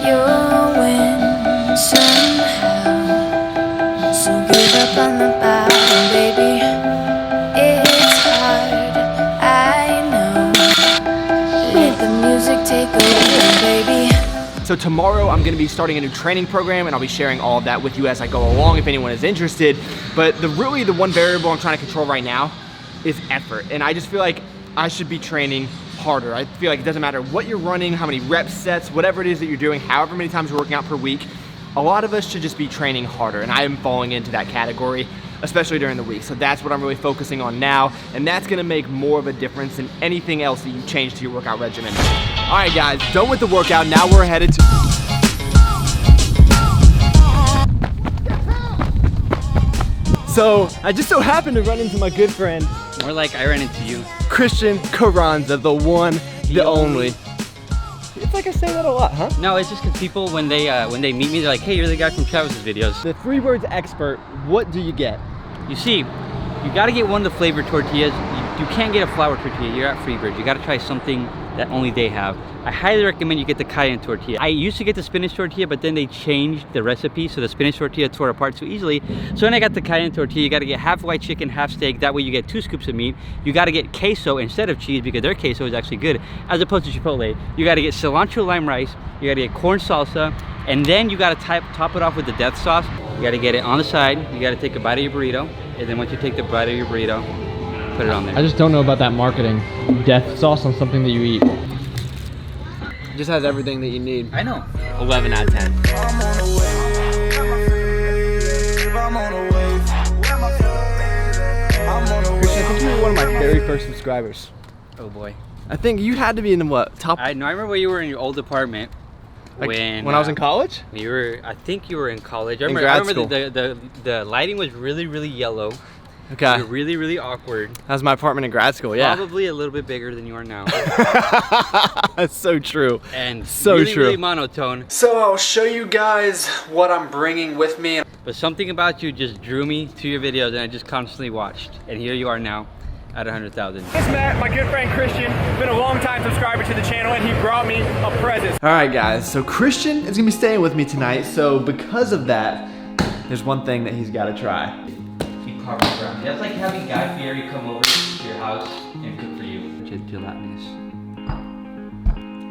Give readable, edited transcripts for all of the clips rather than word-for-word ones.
You'll win somehow. So give up on the battle, baby. It's hard, I know. Let the music take over, baby. So tomorrow I'm gonna be starting a new training program, and I'll be sharing all of that with you as I go along if anyone is interested. But really the one variable I'm trying to control right now is effort. And I just feel like I should be training harder. I feel like it doesn't matter what you're running, how many reps, sets, whatever it is that you're doing, however many times you're working out per week, a lot of us should just be training harder, and I am falling into that category, especially during the week. So that's what I'm really focusing on now, and that's gonna make more of a difference than anything else that you change to your workout regimen. All right guys, done with the workout. Now we're headed to... So I just so happened to run into my good friend. More like I ran into you. Christian Carranza, the one, the only. It's like I say that a lot, huh? No, it's just because people, when they meet me, they're like, hey, you're the guy from Travis's videos. The Three Words expert, what do you get? You see, you gotta get one of the flavored tortillas. You can't get a flour tortilla, you're at Freebird. You gotta try something that only they have. I highly recommend you get the cayenne tortilla. I used to get the spinach tortilla, but then they changed the recipe, so the spinach tortilla tore apart too easily. So when I got the cayenne tortilla, you gotta get half white chicken, half steak. That way you get 2 scoops of meat. You gotta get queso instead of cheese because their queso is actually good, as opposed to Chipotle. You gotta get cilantro lime rice, you gotta get corn salsa, and then you gotta top it off with the death sauce. You gotta get it on the side, you gotta take a bite of your burrito, and then once you take the bite of your burrito, put it on there. I just don't know about that marketing. Death sauce on something that you eat. It just has everything that you need. I know. 11 out of 10. I'm on the wave. I'm on the wave. I'm on the wave. Christian, I think you were one of my very first subscribers. Oh boy. I think you had to be in the what? Top? I remember you were in your old apartment. Like when I was in college? You were, I think you were in college. I In remember, grad the lighting was really, really yellow. Okay. You're really, really awkward. That was my apartment in grad school, yeah. Probably a little bit bigger than you are now. That's so true. And so really, true. really monotone. So I'll show you guys what I'm bringing with me. But something about you just drew me to your videos, and I just constantly watched. And here you are now at 100,000. This is Matt, my good friend Christian, been a long time subscriber to the channel, and he brought me a present. All right guys, so Christian is gonna be staying with me tonight. So because of that, there's one thing that he's gotta try. That's like having Guy Fieri come over to your house and cook for you. Just gelatinous.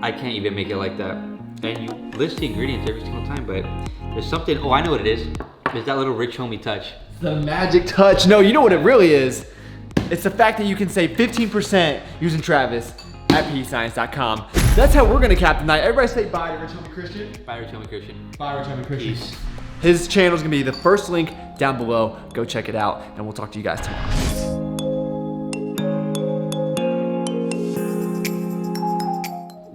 I can't even make it like that. And you list the ingredients every single time, but there's something, oh, I know what it is. There's that little rich homie touch. The magic touch. No, you know what it really is? It's the fact that you can save 15% using Travis at PScience.com. That's how we're gonna cap the night. Everybody say bye to Rich Homie Christian. Bye, Rich Homie Christian. Bye, Rich Homie Christian. Peace. His channel is gonna be the first link down below. Go check it out, and we'll talk to you guys tomorrow.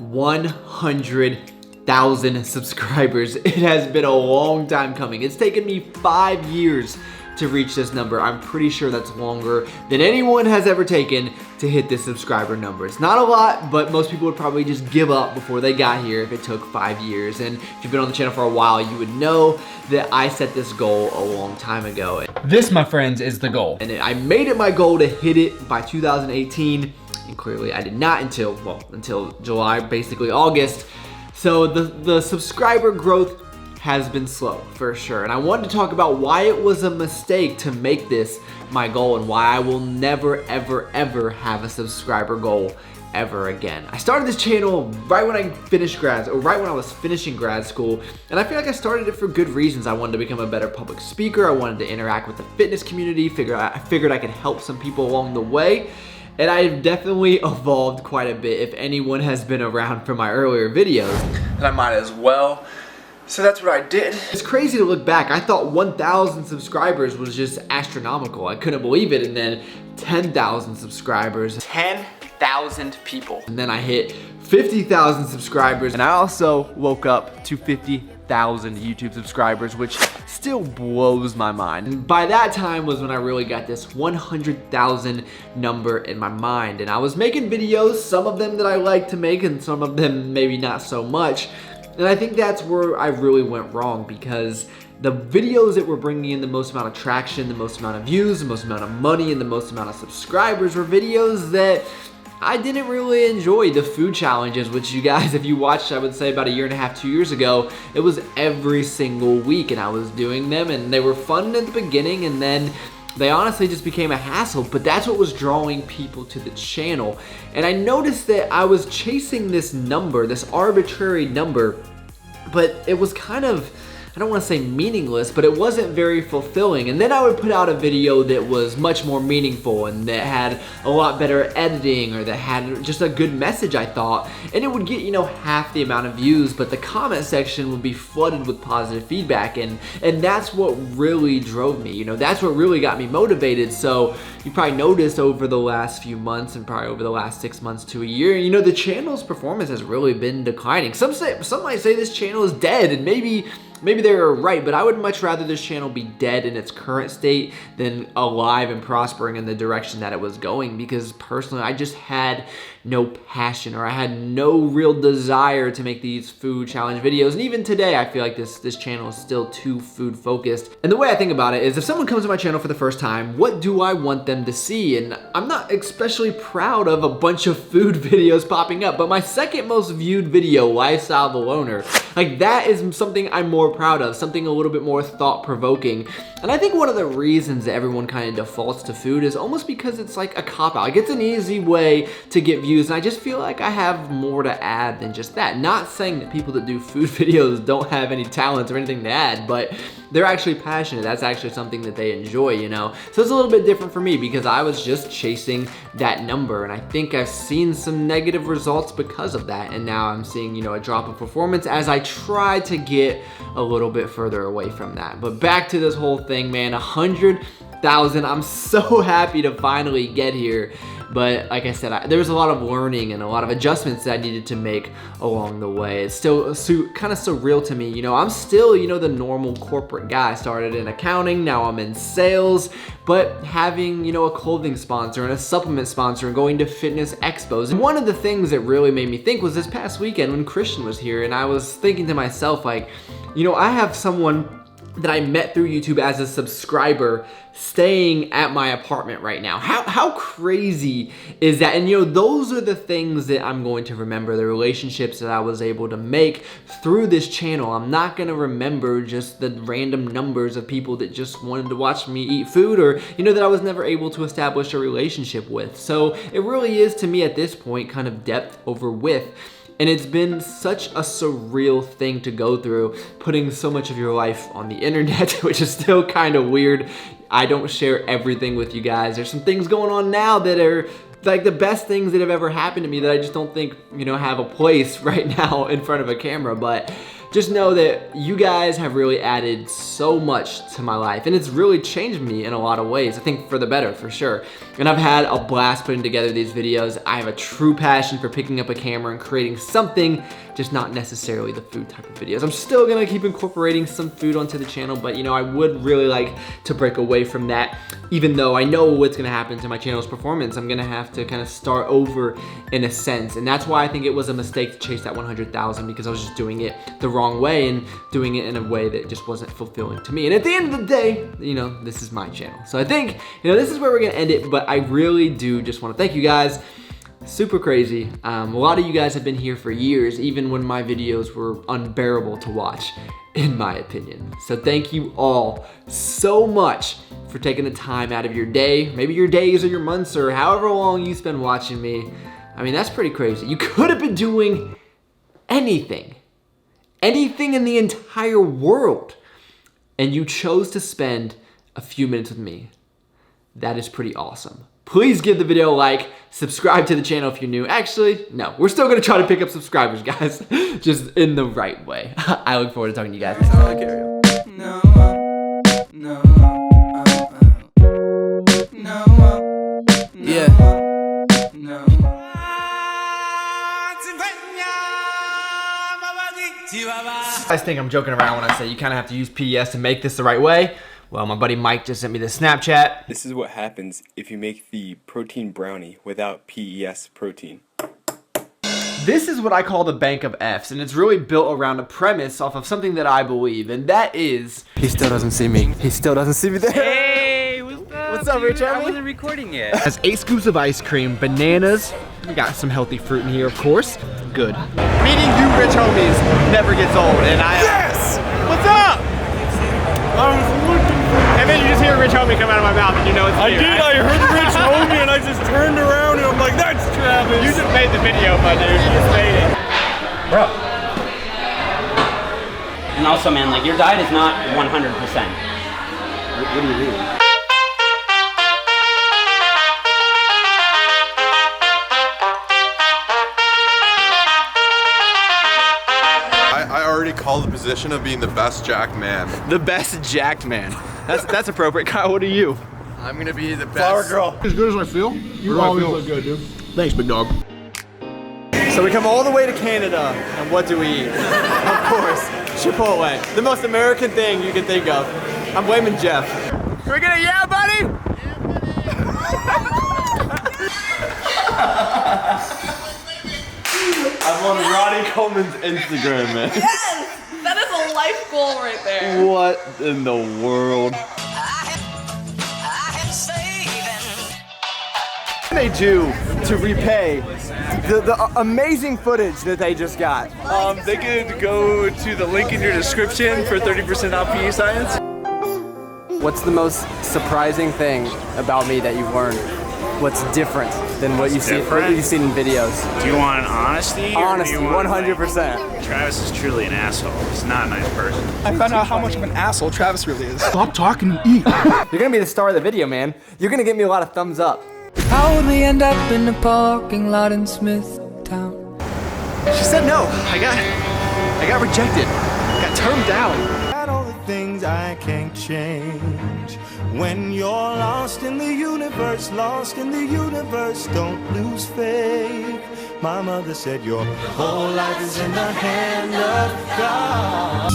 100,000 subscribers. It has been a long time coming. It's taken me 5 years to reach this number. I'm pretty sure that's longer than anyone has ever taken to hit this subscriber number. It's not a lot, but most people would probably just give up before they got here if it took 5 years. And if you've been on the channel for a while, you would know that I set this goal a long time ago. This, my friends, is the goal. And I made it my goal to hit it by 2018. And clearly I did not until July, basically August. So the subscriber growth has been slow for sure. And I wanted to talk about why it was a mistake to make this my goal and why I will never, ever, ever have a subscriber goal ever again. I started this channel right when I finished right when I was finishing grad school, and I feel like I started it for good reasons. I wanted to become a better public speaker. I wanted to interact with the fitness community. I figured I could help some people along the way. And I've definitely evolved quite a bit. If anyone has been around for my earlier videos, then I might as well. So that's what I did. It's crazy to look back. I thought 1,000 subscribers was just astronomical. I couldn't believe it. And then 10,000 subscribers. 10,000 people. And then I hit 50,000 subscribers. And I also woke up to 50,000 YouTube subscribers, which still blows my mind. And by that time was when I really got this 100,000 number in my mind. And I was making videos, some of them that I like to make and some of them maybe not so much. And I think that's where I really went wrong, because the videos that were bringing in the most amount of traction, the most amount of views, the most amount of money, and the most amount of subscribers were videos that I didn't really enjoy the food challenges, which you guys, if you watched, I would say about a year and a half, 2 years ago, it was every single week and I was doing them and they were fun at the beginning and then they honestly just became a hassle, but that's what was drawing people to the channel. And I noticed that I was chasing this number, this arbitrary number, but it was kind of, I don't want to say meaningless, but it wasn't very fulfilling. And then I would put out a video that was much more meaningful and that had a lot better editing or that had just a good message, I thought. And it would get, you know, half the amount of views, but the comment section would be flooded with positive feedback. And that's what really drove me, you know, that's what really got me motivated. So you probably noticed over the last few months and probably over the last 6 months to a year, you know, the channel's performance has really been declining. Some might say this channel is dead, and maybe they're right, but I would much rather this channel be dead in its current state than alive and prospering in the direction that it was going, because personally I just had no passion, or I had no real desire to make these food challenge videos. And even today I feel like this channel is still too food focused. And the way I think about it is, if someone comes to my channel for the first time, what do I want them to see? And I'm not especially proud of a bunch of food videos popping up, but my second most viewed video, Lifestyle of a Loner, like that is something I'm more proud of, something a little bit more thought-provoking. And I think one of the reasons that everyone kind of defaults to food is almost because it's like a cop-out. Like, it's an easy way to get views, and I just feel like I have more to add than just that. Not saying that people that do food videos don't have any talents or anything to add, but they're actually passionate. That's actually something that they enjoy, you know? So it's a little bit different for me because I was just chasing that number, and I think I've seen some negative results because of that, and now I'm seeing, you know, a drop of performance as I try to get a little bit further away from that. But back to this whole thing, man, 100,000, I'm so happy to finally get here. But like I said, there was a lot of learning and a lot of adjustments that I needed to make along the way. It's still kind of surreal to me. You know, I'm still, you know, the normal corporate guy. I started in accounting, now I'm in sales, but having, you know, a clothing sponsor and a supplement sponsor and going to fitness expos. And one of the things that really made me think was this past weekend when Christian was here, and I was thinking to myself, like, you know, I have someone that I met through YouTube as a subscriber staying at my apartment right now. How crazy is that? And you know, those are the things that I'm going to remember, the relationships that I was able to make through this channel. I'm not gonna remember just the random numbers of people that just wanted to watch me eat food, or, you know, that I was never able to establish a relationship with. So it really is, to me at this point, kind of depth over width. And it's been such a surreal thing to go through, putting so much of your life on the internet, which is still kind of weird. I don't share everything with you guys. There's some things going on now that are like the best things that have ever happened to me that I just don't think, you know, have a place right now in front of a camera. But just know that you guys have really added so much to my life, and it's really changed me in a lot of ways. I think for the better, for sure. And I've had a blast putting together these videos. I have a true passion for picking up a camera and creating something, just not necessarily the food type of videos. I'm still gonna keep incorporating some food onto the channel, but you know, I would really like to break away from that, even though I know what's gonna happen to my channel's performance. I'm gonna have to kind of start over in a sense, and that's why I think it was a mistake to chase that 100,000, because I was just doing it the wrong way and doing it in a way that just wasn't fulfilling to me. And at the end of the day, you know, this is my channel. So I think, you know, this is where we're gonna end it, but I really do just wanna thank you guys. Super crazy. A lot of you guys have been here for years, even when my videos were unbearable to watch, in my opinion. So thank you all so much for taking the time out of your day, maybe your days or your months or however long you spend watching me. I mean, that's pretty crazy. You could have been doing anything in the entire world, and you chose to spend a few minutes with me. That is pretty awesome. Please give the video a like, subscribe to the channel if you're new. Actually, no, we're still gonna try to pick up subscribers, guys, just in the right way. I look forward to talking to you guys next time. You guys think I'm joking around when I say you kind of have to use PES to make this the right way? Well, my buddy Mike just sent me this Snapchat. This is what happens if you make the protein brownie without PES protein. This is what I call the bank of Fs, and it's really built around a premise off of something that I believe, and that is... He still doesn't see me. He still doesn't see me there. Hey, what's up? What's up, up, Rich I Homie? wasn't recording yet. Has 8 scoops of ice cream, bananas. We got some healthy fruit in here, of course. Good. Meeting you rich homies never gets old, and Yes! What's up? And then you just hear a rich homie come out of my mouth, and you know it's me, right? I heard the rich homie and I just turned around and I'm like, that's Travis. You just made the video, my dude. You just made it. Bro. And also, man, like, your diet is not 100%. What do you mean? I already called the position of being the best jacked man. The best jacked man. That's appropriate. Kyle, what are you? I'm gonna be the best. Flower girl. As good as I feel, you always look good, dude. Thanks, big dog. So we come all the way to Canada, and what do we eat? Of course, Chipotle. The most American thing you can think of. I'm blaming Jeff. We're gonna, yeah, buddy? I'm on Ronnie Coleman's Instagram, man. Yes! That is a life goal right there. What in the world? What they do to repay the amazing footage that they just got? They could go to the link in your description for 30% off PE Science. What's the most surprising thing about me that you've learned? What's different than what you've seen in videos? Do you want honesty? Honesty, or do you want, 100%. Like, Travis is truly an asshole. He's not a nice person. I found out how much of an asshole Travis really is. Stop talking and eat. You're gonna be the star of the video, man. You're gonna get me a lot of thumbs up. How would we end up in a parking lot in Smithtown? She said no. I got rejected. Got turned down. All the things I can't change. When you're lost in the universe, don't lose faith. My mother said your whole life is in the hand of God.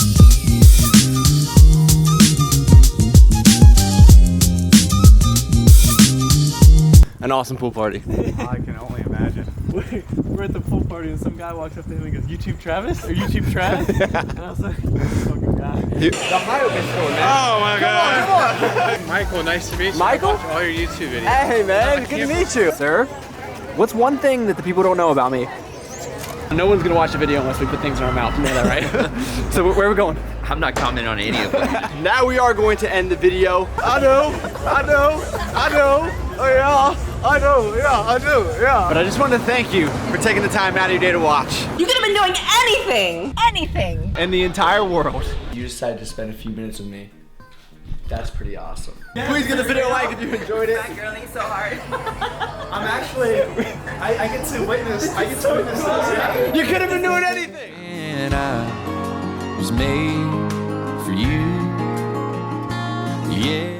An awesome pool party. I can only imagine. We're at the pool party and some guy walks up to him and goes, YouTube Travis? Or YouTube Travis? And I was like, fucking guy. The Highway store, man. Oh my God. Come on. Michael, nice to meet you. Michael? I watch all your YouTube videos. Hey, man. Good to meet you. Sir, what's one thing that the people don't know about me? No one's gonna watch the video unless we put things in our mouth. You know that, right? So where are we going? I'm not commenting on any of them. Now we are going to end the video. I know. Oh yeah. I know, yeah, I do, yeah. But I just wanted to thank you for taking the time out of your day to watch. You could have been doing anything. Anything. And the entire world. You decided to spend a few minutes with me. That's pretty awesome. Please give the video a like if you enjoyed it. That girling so hard. I'm actually, I get to witness this, yeah. You could have been doing anything. And I was made for you. Yeah.